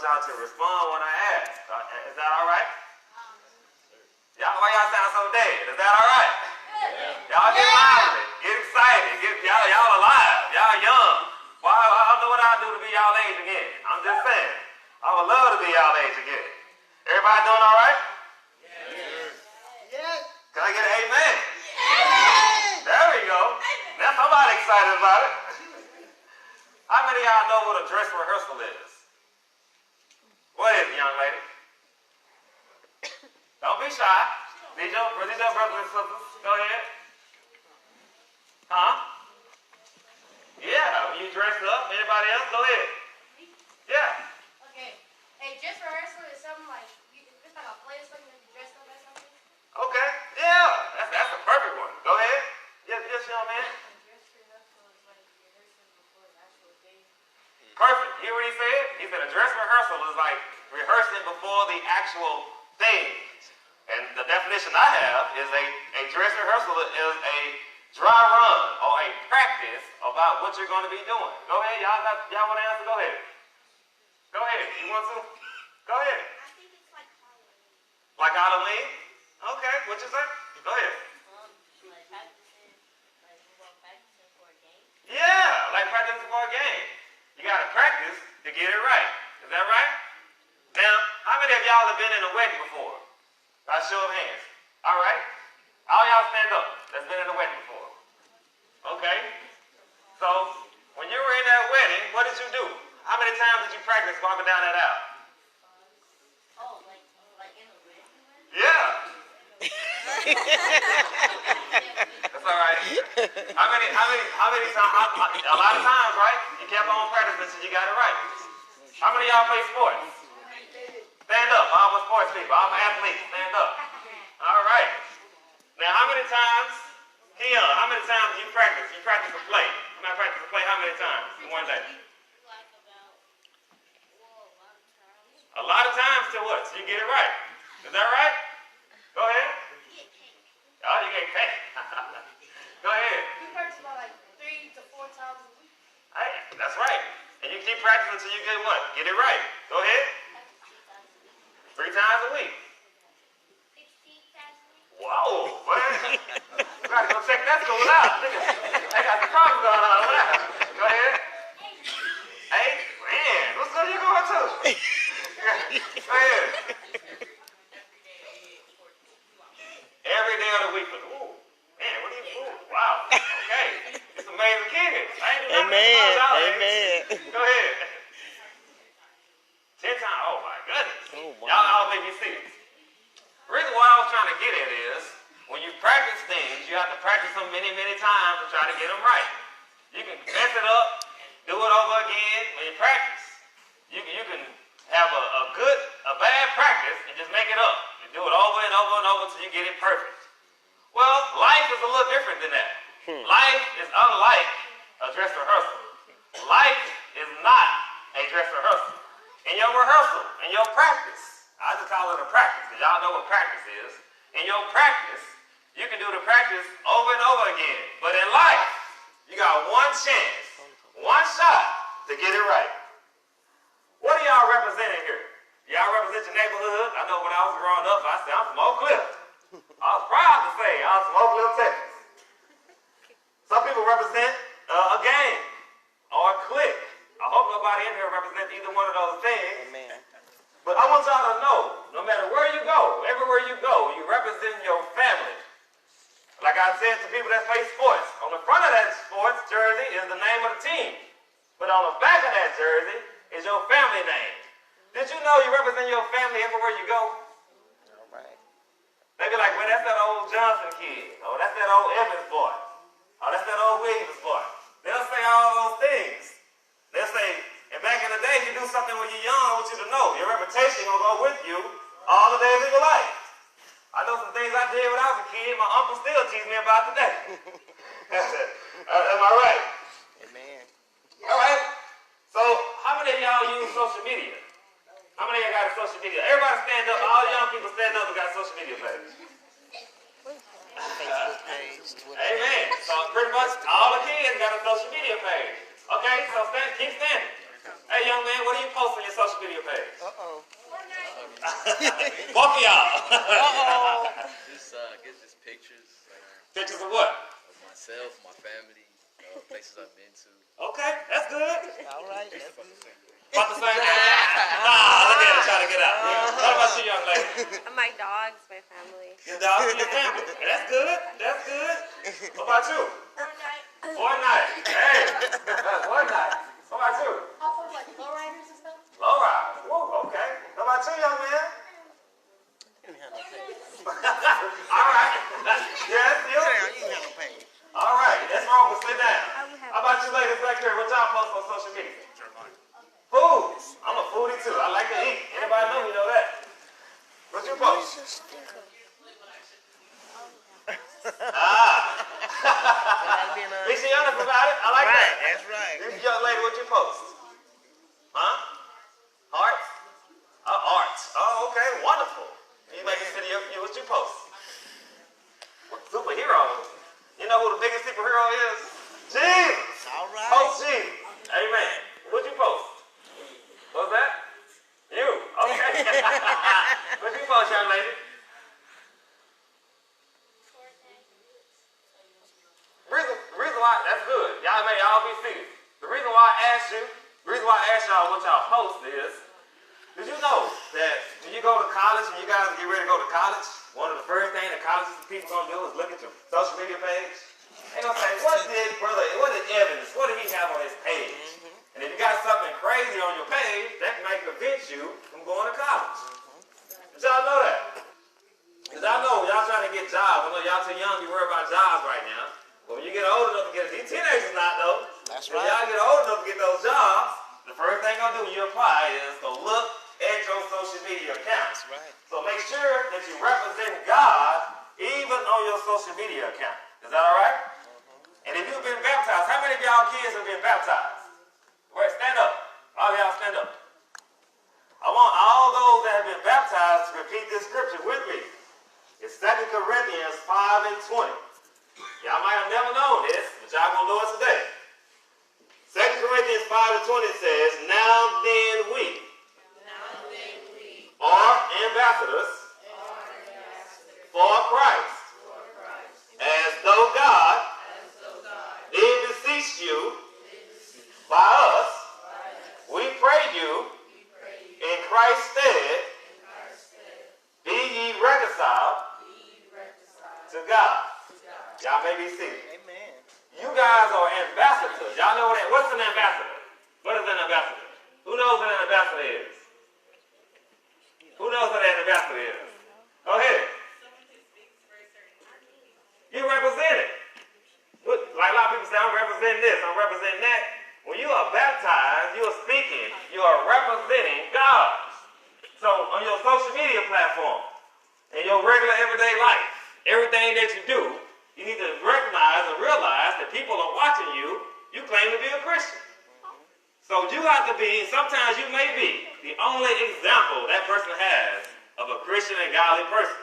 y'all to respond when I ask. Is that all right? Y'all, why y'all sound so dead? Is that all right? Y'all get lively, get excited, y'all alive, y'all young. Well, I don't know what I'll do to be y'all age again. I'm just saying. I would love to be y'all age again. Everybody doing all right? Yes. Can I get an amen? Yes. There we go. Now somebody excited about it. How many of y'all know what a dress rehearsal is? What is it, young lady? Don't be shy. These your brothers and sisters. Go ahead. Huh? Yeah, when you dressed up. Anybody else? Go ahead. Yeah. Okay. Hey, dress rehearsal is something like, it's like a play or something that you dress up as something? Okay. Yeah. That's the perfect one. Go ahead. Yes, young man. Dress rehearsal is like rehearsing before the actual day. Perfect. You hear what he said? He said a dress rehearsal is like rehearsing before the actual thing. And the definition I have is a dress rehearsal is a dry run or a practice about what you're going to be doing. Go ahead. Y'all want to answer? Go ahead. Go ahead. You want to? Go ahead. I think it's like Halloween. Like Halloween? Okay. What you say? Go ahead. Like practicing, like we're practicing for a game. Yeah, like practicing for a game. You got to practice to get it right. Is that right? Now, how many of y'all have been in a wedding before? By show of hands. All right. All y'all stand up. That's been in a wedding before. Okay. So, when you were in that wedding, what did you do? How many times did you practice walking down that aisle? Oh, like in a wedding? Yeah. That's all right. How many times? A lot of times, right? You kept on practicing until you got it right. How many of y'all play sports? Stand up. All my sports people. All my athletes. Stand up. All right. Now, how many times, Keon, how many times do you practice? You practice a play. You might practice a play how many times in one day? A lot of times to what? So you get it right. Is that right? Go ahead. Oh, you get cake. Go ahead. We practice about like 3 to 4 times a week. Hey, that's right. And you keep practicing until you get what? Get it right. Go ahead. 3 times a week. 16 times a week. Whoa, man. We gotta go check that school out. They got some problems going on over there. Go ahead. 8? Man, what school you going to? Go ahead. Every day of the week. Ooh, man, what are you doing? Wow. Okay. It's amazing kids. I ain't doing Amen. nothing. Amen. Go ahead. 10 times. Oh my goodness. Oh, wow. Y'all all make me see this. The reason why I was trying to get at is when you practice things, you have to practice them many, many times to try to get them right. You can mess it up, do it over again when you practice. You can have a bad practice and just make it up. You do it over and over and over until you get it perfect. Well, life is a little different than that. Life is unlike a dress rehearsal. Life is not a dress rehearsal. In your rehearsal, in your practice, I just call it a practice because y'all know what practice is. In your practice, you can do the practice over and over again. But in life, you got one chance, one shot to get it right. What are y'all representing here? Y'all represent your neighborhood? I know when I was growing up, I said I'm from Oak Cliff. I was proud to say I was from Oak Cliff, Texas. Some people represent a gang or a clique. I hope nobody in here represents either one of those things. Amen. But I want y'all to know, no matter where you go, everywhere you go, you represent your family. Like I said to people that play sports, on the front of that sports jersey is the name of the team. But on the back of that jersey is your family name. Did you know you represent your family everywhere you go? All right. They be like, well, that's that old Johnson kid. Oh, that's that old Evans boy. Oh, that's that old Williams boy. They'll say all those things. They'll say, and back in the day, you do something when you're young, I want you to know, your reputation will go with you all the days of your life. I know some things I did when I was a kid, my uncle still teases me about today. Am I right? Amen. All right. So, how many of y'all use social media? How many of y'all got a social media? Everybody stand up. All young people stand up and got a social media page. Facebook page, Twitter. Amen. So pretty much all the kids got a social media page. Okay, so keep standing. Hey, young man, what do you post on your social media page? Both of y'all. Just pictures. Pictures of what? Of myself, my family, places I've been to. Okay, that's good. All right. That's good. About the same thing. Look at it, trying to get out. What about you, young lady? My dogs, my family. Your dogs and your family. That's good. That's good. What about you? Fortnite. Hey, Fortnite. What about you? I play like lowriders and stuff. Lowrider. Whoa, okay. What about you, young man? All right. Yes, you. You ain't have no pain. All right. That's wrong, but sit down. How about you ladies back here? What y'all post on social media? Food. I'm a foodie too. I like to eat. Anybody know me know that? What you post? Be she honest about it. I like that. That's right. You young lady, what you post? Huh? Hearts? Arts. Oh, okay. Wonderful. You make this video. What you post? Superhero. You know who the biggest superhero is? Jesus. All right. Post Jesus. Amen. What you post? What's that? You. Okay. What you post, young lady? Reason why, that's good. Y'all may all be seated. The reason why I asked y'all what y'all post is, did you know that when you go to college, when you guys get ready to go to college, one of the first things that colleges and people gonna do is look at your social media page. They gonna say, what did Evans, what did he have on his page? And if you got something crazy on your page, that might prevent you from going to college. Did y'all know that? Because I know y'all trying to get jobs. I know y'all too young to worry about jobs right now. But when you get old enough to get these teenagers not though. That's When right. y'all get old enough to get those jobs, the first thing you're gonna do when you apply is go look at your social media accounts. That's right. So make sure that you represent God even on your social media account. Is that all right? And if you've been baptized, how many of y'all kids have been baptized? Wait, stand up. All y'all stand up. I want all those that have been baptized to repeat this scripture with me. It's 2 Corinthians 5 and 20. Y'all might have never known this, but y'all gonna know it today. 2 Corinthians 5 and 20 says, Now then we are ambassadors for Christ, as though God did beseech you by us. We pray you in Christ's stead, be ye reconciled to God. Y'all may be seated. Amen. You guys are ambassadors. Y'all know what's an ambassador? What is an ambassador? Who knows what an ambassador is? Who knows what an ambassador is? Go ahead. You represent it. Like a lot of people say, I'm representing this, I'm representing that. When you are baptized, you are speaking, you are representing God. So on your social media platform, in your regular everyday life, everything that you do, you need to recognize and realize that people are watching you. You claim to be a Christian. So you have to be, sometimes you may be, the only example that person has of a Christian and godly person.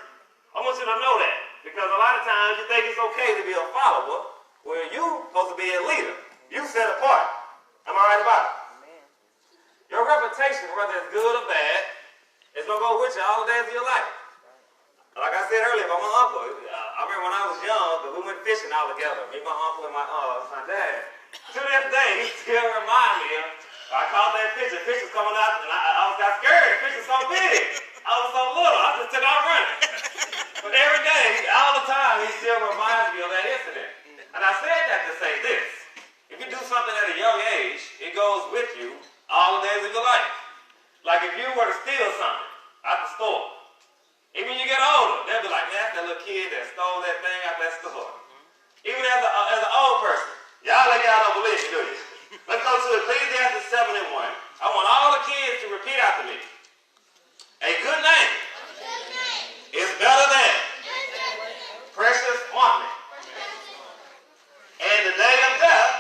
I want you to know that. Because a lot of times you think it's okay to be a follower where you're supposed to be a leader. You set apart. Am I right about it? Amen. Your reputation, whether it's good or bad, is going to go with you all the days of your life. Like I said earlier about my uncle, I remember when I was young, we went fishing all together. Me, my uncle, and my dad. To this day, he still reminds me of, I caught that fish, the fish was coming out, and I got scared. The fish was so big. I was so little. I just took off running. But every day, all the time, he still reminds me of that incident. And I said that to say this. If you do something at a young age, it goes with you all the days of your life. Like if you were to steal something out the store, even when you get older, they'll be like, man, that's that little kid that stole that thing out that store. Even as an old person. Y'all don't believe me, do you? Let's go to Ecclesiastes 7 and 1. I want all the kids to repeat after me. A good name is better than precious ointment. And the day of death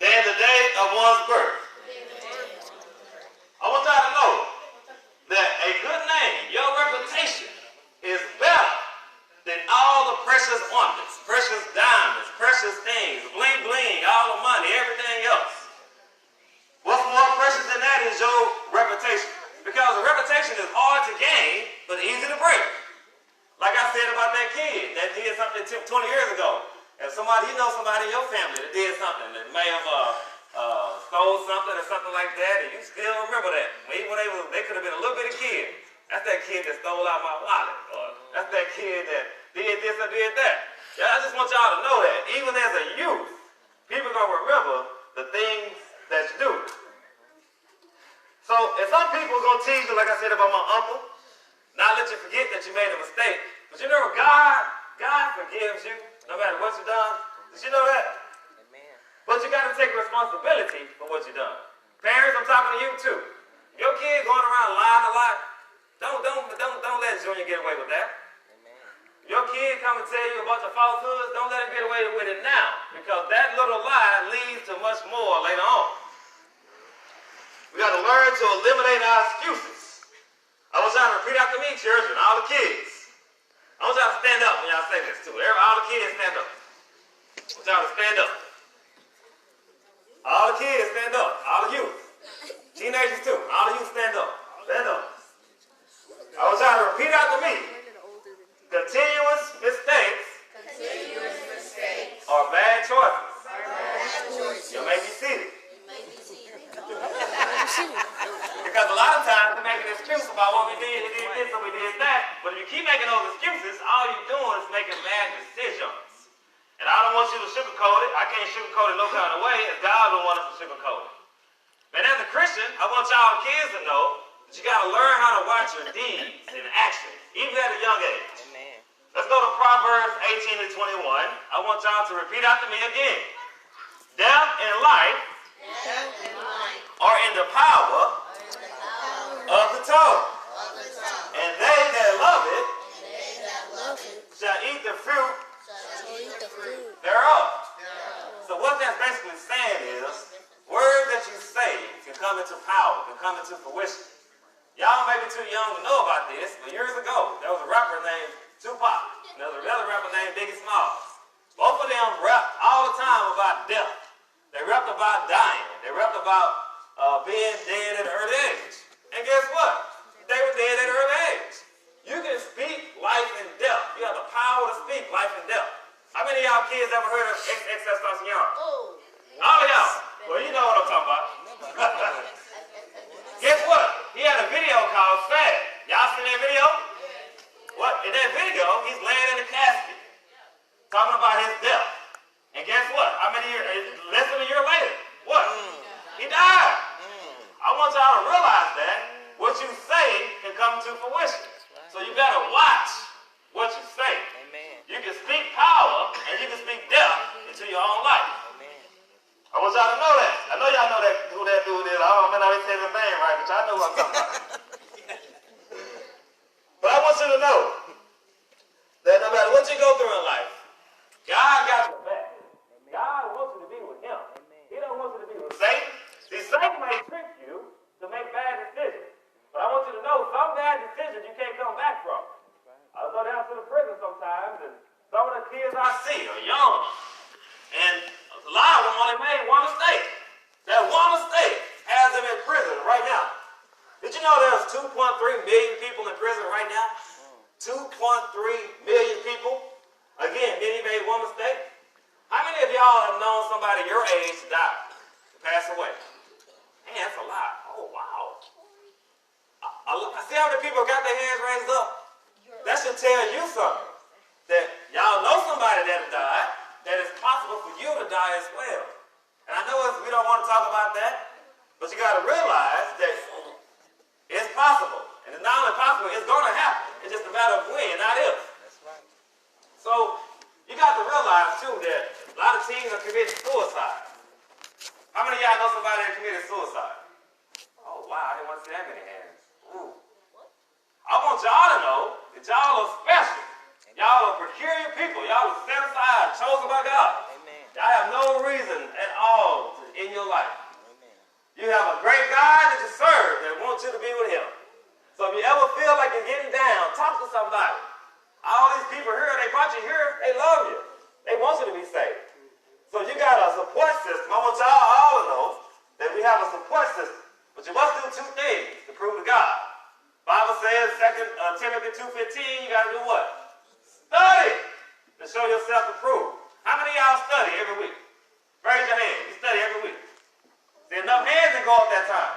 than the day of one's birth. I want y'all to know that a good name, your reputation, is better than all the precious ornaments, precious diamonds, precious things, bling bling, all the money, everything else. What's more precious than that is your reputation. Because the reputation I said about that kid that did something 20 years ago. If somebody, you know somebody in your family that did something that may have stole something or something like that, and you still remember that. Even when they could have been a little bitty kid. That's that kid that stole out my wallet. Or that's that kid that did this or did that. Yeah, I just want y'all to know that. Even as a youth, people are going to remember the things that you do. So, and some people are going to tease you, like I said about my uncle, not let you forget that you made a mistake. But you know, God forgives you no matter what you've done. Did you know that? Amen. But you got to take responsibility for what you've done. Parents, I'm talking to you too. Your kid going around lying a lot, don't let Junior get away with that. Amen. Your kid come and tell you a bunch of falsehoods, don't let him get away with it now. Because that little lie leads to much more later on. We got to learn to eliminate our excuses. I want y'all to repeat after me, children, all the kids. I want y'all to stand up when y'all say this too. All the kids stand up. I want y'all to stand up. All the kids stand up. All the youth. Teenagers too. All the youth stand up. Stand up. I want y'all to repeat after me. Continuous mistakes are bad choices. You may be seated. Because a lot of times we make an excuse about what we did, we did this or we did that. But if you keep making those excuses, all you're doing is making bad decisions. And I don't want you to sugarcoat it. I can't sugarcoat it no kind of way, as God don't want us to sugarcoat it. And as a Christian, I want y'all kids to know that you got to learn how to watch your deeds and actions, even at a young age. Amen. Let's go to Proverbs 18 and 21. I want y'all to repeat after me again. Death and life are in the power of the tongue. And they that love it shall eat the fruit thereof. So what that's basically saying is, words that you say can come into power, can come into fruition. Y'all may be too young to know about this, but years ago, there was a rapper named Tupac, and there was another rapper named Biggie Smalls. Both of them rapped all the time about death. They rapped about dying. They rapped about being dead at an early age. And guess what? They were dead at an early age. You can speak life and death. You have the power to speak life and death. How many of y'all kids ever heard of XXX? All of y'all. Well, you know what I'm talking about. Guess what? He had a video called Sad. Y'all seen that video? What? In that video, he's laying in a casket, talking about his death. And guess what? How many years? Less than a year later, what? He died. I want y'all to realize that what you say can come to fruition. So you better watch what you say. Amen. You can speak power and you can speak death into your own life. Amen. I want y'all to know that. I know y'all know that who that dude is. I may not be saying his name right, but y'all know who I'm talking about. But I want you to know that no matter what you go through in life, God got your back. God wants you to be with him. He don't want you to be with Satan. See, Satan may trick you to make bad decisions. But I want you to know some bad decisions you can't come back from. I go down to the prison sometimes, and some of the kids I see are young. And a lot of them only made one mistake. That one mistake has them in prison right now. Did you know there's 2.3 million people in prison right now? 2.3 million people. Again, many made one mistake. How many of y'all have known somebody your age to die, to pass away? Man, that's a lot. Oh, wow. I see how many people got their hands raised up. That should tell you something. That y'all know somebody that has died, that it's possible for you to die as well. And I know we don't want to talk about that, but you got to realize that it's possible. And it's not only possible, it's going to happen. It's just a matter of when, not if. That's right. So you got to realize, too, that a lot of teens are committing suicide. How many of y'all know somebody that committed suicide? Oh, wow, I didn't want to see that many hands. Ooh. I want y'all to know that y'all are special. Y'all are peculiar people. Y'all are set aside, chosen by God. Amen. Y'all have no reason at all in your life. Amen. You have a great God that you serve that wants you to be with him. So if you ever feel like you're getting down, talk to somebody. All these people here, they brought you here, they love you. They want you to be saved. So you got a support system. I want y'all all to know that we have a support system. But you must do two things to prove to God. Bible says, 2 Timothy 2:15, you got to do what? show yourself approved. How many of y'all study every week? Raise your hand. You study every week. See, enough hands didn't go up that time.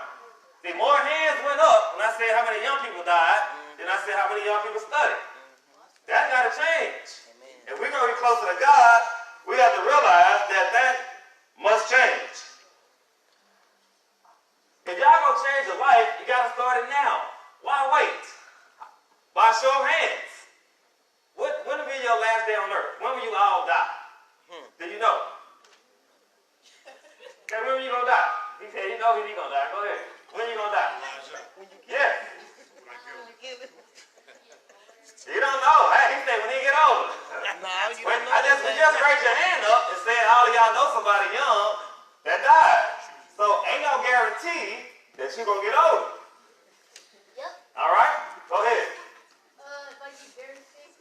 See, more hands went up when I said how many young people died than I said how many young people studied. That got to change. If we're going to be closer to God, we have to realize that that must change. If y'all going to change your life, you got to start it now. Why wait? By show of hands. When will be your last day on earth? When will you all die? Do you know? Okay, when are you going to die? He said, you know he's going to die. Go ahead. When are you going to die? Yes. You don't know. Hey, he said when he get older. We just raised your hand up and said all of y'all know somebody young that died. So ain't no guarantee that you're going to get older. Yep. All right? Go ahead. If I get very sick,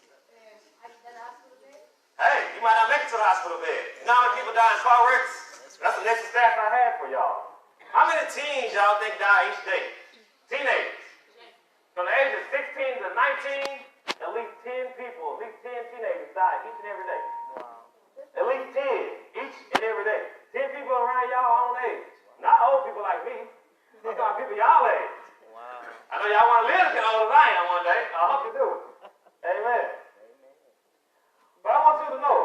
I get to the hospital bed. Hey, you might not make it to the hospital bed. You know how many people die in car wrecks? That's the next stat I had for y'all. How many teens y'all think die each day? Teenagers. From the age of 16 to 19, at least 10 people, at least 10 teenagers die each and every day. Wow. At least 10 each and every day. 10 people around y'all own age. Not old people like me. I'm talking people y'all age. Wow. I know y'all want to live to get old as I am one day. I hope you do. Amen. But I want you to know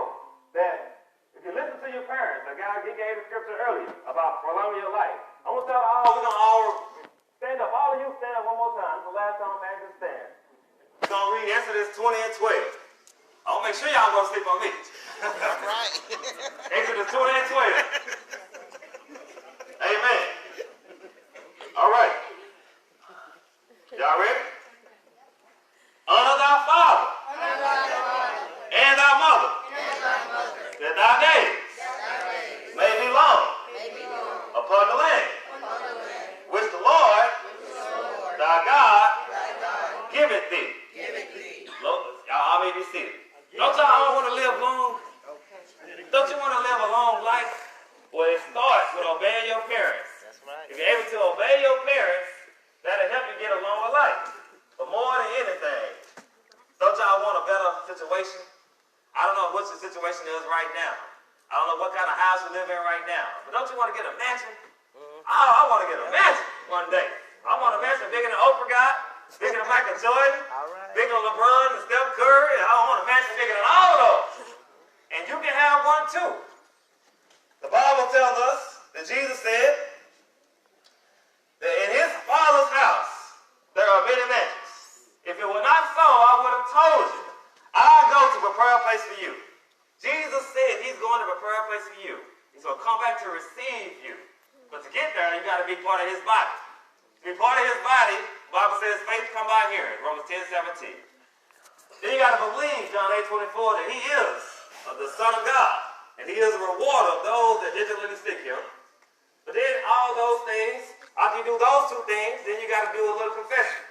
that if you listen to your parents, the guy he gave the scripture earlier about prolonging your life. I want to tell all, we're going to all stand up. All of you stand up one more time. It's the last time I can stand. We're going to read Exodus 20 and 12. I'll make sure y'all going to sleep on me. All right. Exodus 20 and 12. Amen. All right. Y'all ready? Honor thy father and thy mother, that thy days may be long upon the land which the Lord thy God giveth thee. Y'all may be seated. Don't y'all want to live long? Don't you want to live a long life? Well, it starts with obeying your parents. That's right. If you're able to obey your parents, that'll help you get a longer life. But more than anything, don't y'all want a better situation? I don't know what your situation is right now. I don't know what kind of house you live in right now. But don't you want to get a mansion? I want to get a mansion one day. I want a mansion bigger than Oprah got, bigger than Michael Jordan, All right. bigger than LeBron and Steph Curry. I want a mansion bigger than all of those. And you can have one too. The Bible tells us that Jesus said that in his Father's house there are many mansions. If it were not so, I would have told you. I go to prepare a place for you. Jesus said he's going to prepare a place for you. He's going to come back to receive you. But to get there, you got to be part of his body. To be part of his body, the Bible says faith come by hearing, Romans 10:17. Then you got to believe, John 8:24, that he is the Son of God. And he is a rewarder of those that diligently seek him. But then all those things, after you do those two things, then you got to do a little confession.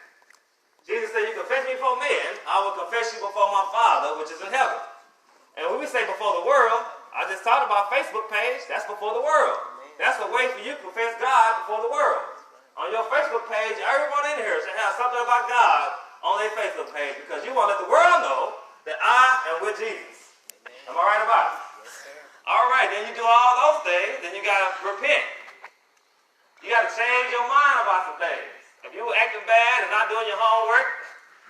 Jesus said, you confess me before men, I will confess you before my Father, which is in heaven. And when we say before the world, I just talked about Facebook page, that's before the world. That's a way for you to confess God before the world. On your Facebook page, everyone in here should have something about God on their Facebook page because you want to let the world know that I am with Jesus. Am I right about it? All right, then you do all those things, then you got to repent. You got to change your mind about some things. If you acting bad and not doing your homework,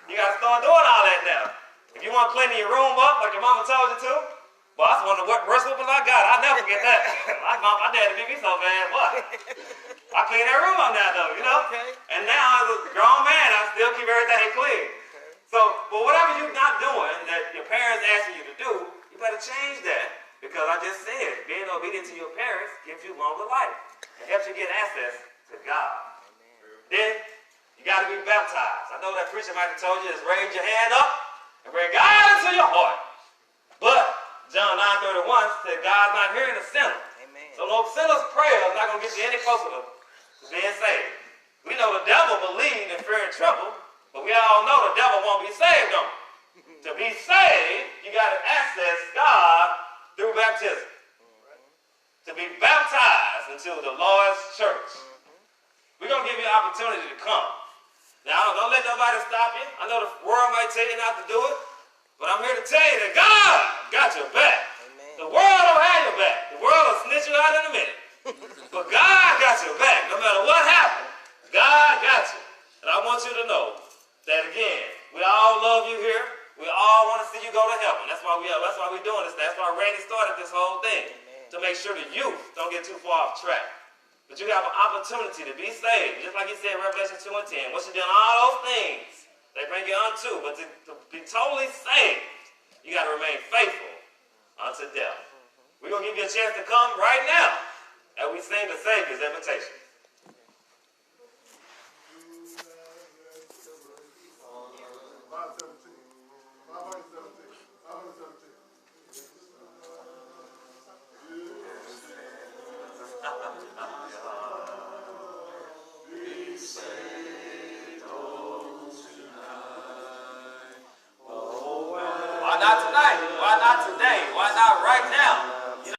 you got to start doing all that now. If you want to clean your room up like your mama told you to, well, that's one of the worst whoopings I got. I'll never forget that. My daddy beat me so bad, what? I clean that room up now, though, you know? Okay. And now, as a grown man, I still keep everything clean. So, but whatever you're not doing that your parents asking you to do, you better change that. Because I just said, being obedient to your parents gives you longer life. It helps you get access to God. Then, you got to be baptized. I know that preacher might have told you, just raise your hand up and bring God into your heart. But, John 9:31 said, God's not hearing a sinner. Amen. So no sinner's prayer is not going to get you any closer to being saved. We know the devil believed in fear and trouble, but we all know the devil won't be saved, don't we? To be saved, you got to access God through baptism. To be baptized into the Lord's church. We're going to give you an opportunity to come. Now, don't let nobody stop you. I know the world might tell you not to do it, But I'm here to tell you that God got your back. Amen. The world don't have your back. The world will snitch you out in a minute. But God got your back. No matter what happened, God got you. And I want you to know that again, we all love you here. We all want to see you go to heaven. That's why we're doing this. That's why Randy started this whole thing. Amen. To make sure the youth don't get too far off track. But you have an opportunity to be saved. Just like he said in Revelation 2 and 10. Once you've done all those things, they bring you unto. But to be totally saved, you got to remain faithful unto death. We're going to give you a chance to come right now as we sing the Savior's invitation. Why not tonight? Why not today? Why not right now?